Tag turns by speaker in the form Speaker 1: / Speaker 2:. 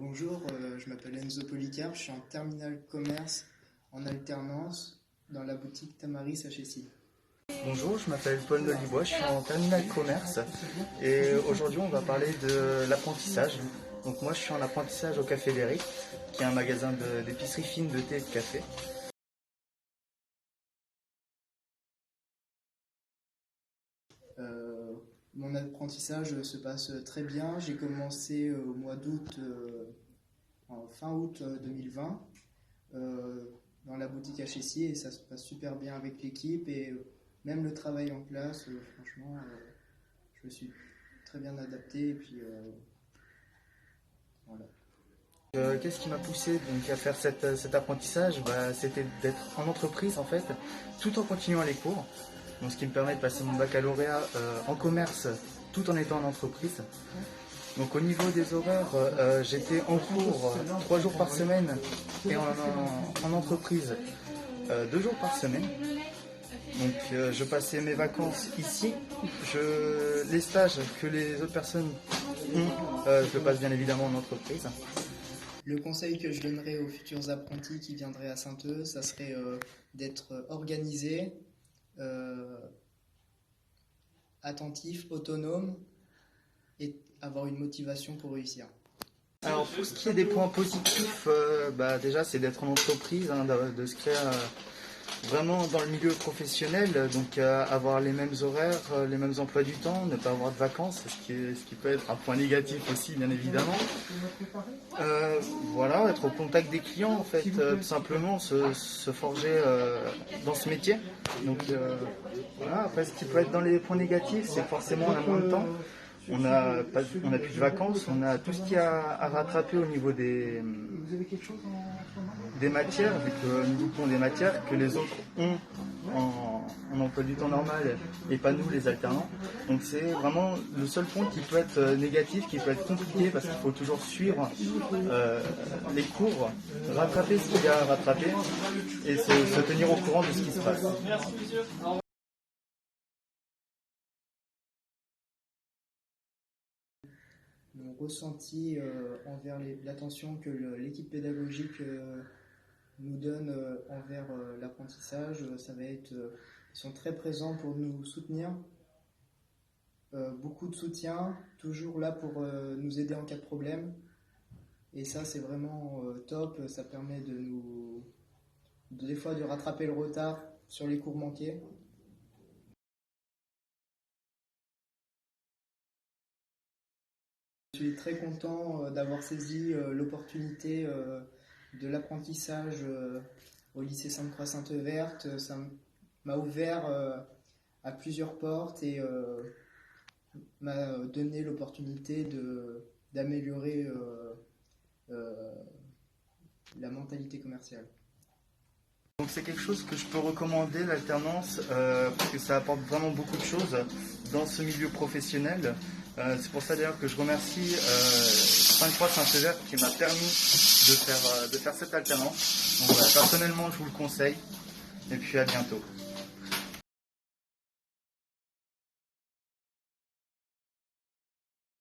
Speaker 1: Bonjour, je m'appelle Enzo Policar, je suis en terminale commerce en alternance dans la boutique Tamaris à Chessy.
Speaker 2: Bonjour, je m'appelle Paul Nolibois, je suis en terminale commerce et aujourd'hui on va parler de l'apprentissage. Donc moi je suis en apprentissage au Café d'Éric, qui est un magasin d'épicerie fine de thé et de café.
Speaker 1: Mon apprentissage se passe très bien. J'ai commencé au mois d'août, en fin août 2020, dans la boutique à Chessy et ça se passe super bien avec l'équipe et même le travail en classe, franchement, je me suis très bien adapté et puis voilà.
Speaker 2: Qu'est-ce qui m'a poussé donc à faire cet apprentissage? C'était d'être en entreprise en fait, tout en continuant les cours. Donc, ce qui me permet de passer mon baccalauréat en commerce tout en étant en entreprise. Donc au niveau des horaires, j'étais en cours 3 jours par semaine et en entreprise 2 jours par semaine. Donc je passais mes vacances ici. Les stages que les autres personnes ont, je le passe bien évidemment en entreprise.
Speaker 1: Le conseil que je donnerais aux futurs apprentis qui viendraient à Saint-Eustache, ça serait d'être organisé, attentif, autonome et avoir une motivation pour réussir.
Speaker 2: Alors pour ce qui est des points positifs, déjà c'est d'être en entreprise, de se créer vraiment dans le milieu professionnel, donc avoir les mêmes horaires, les mêmes emplois du temps, ne pas avoir de vacances, ce qui peut être un point négatif aussi bien évidemment. Voilà, être au contact des clients en fait, tout simplement se forger dans ce métier. Donc voilà, après ce qui peut être dans les points négatifs, c'est que forcément on a moins de temps. On a plus de vacances, on a tout ce qu'il y a à rattraper au niveau des matières, vu que nous bouquons des matières que les autres ont en emploi du temps normal et pas nous les alternants. Donc c'est vraiment le seul point qui peut être négatif, qui peut être compliqué parce qu'il faut toujours suivre les cours, rattraper ce qu'il y a à rattraper et se tenir au courant de ce qui se passe.
Speaker 1: Mon ressenti envers l'attention que l'équipe pédagogique nous donne envers l'apprentissage, ça va être, ils sont très présents pour nous soutenir, beaucoup de soutien, toujours là pour nous aider en cas de problème, et ça c'est vraiment top, ça permet des fois de rattraper le retard sur les cours manqués. Je suis très content d'avoir saisi l'opportunité de l'apprentissage au lycée Sainte-Croix-Sainte-Verte. Ça m'a ouvert à plusieurs portes et m'a donné l'opportunité d'améliorer la mentalité commerciale.
Speaker 2: Donc c'est quelque chose que je peux recommander, l'alternance, parce que ça apporte vraiment beaucoup de choses dans ce milieu professionnel. C'est pour ça d'ailleurs que je remercie Sainte-Croix-Sainte-Verte qui m'a permis de faire cette alternance. Donc, personnellement, je vous le conseille. Et puis à bientôt.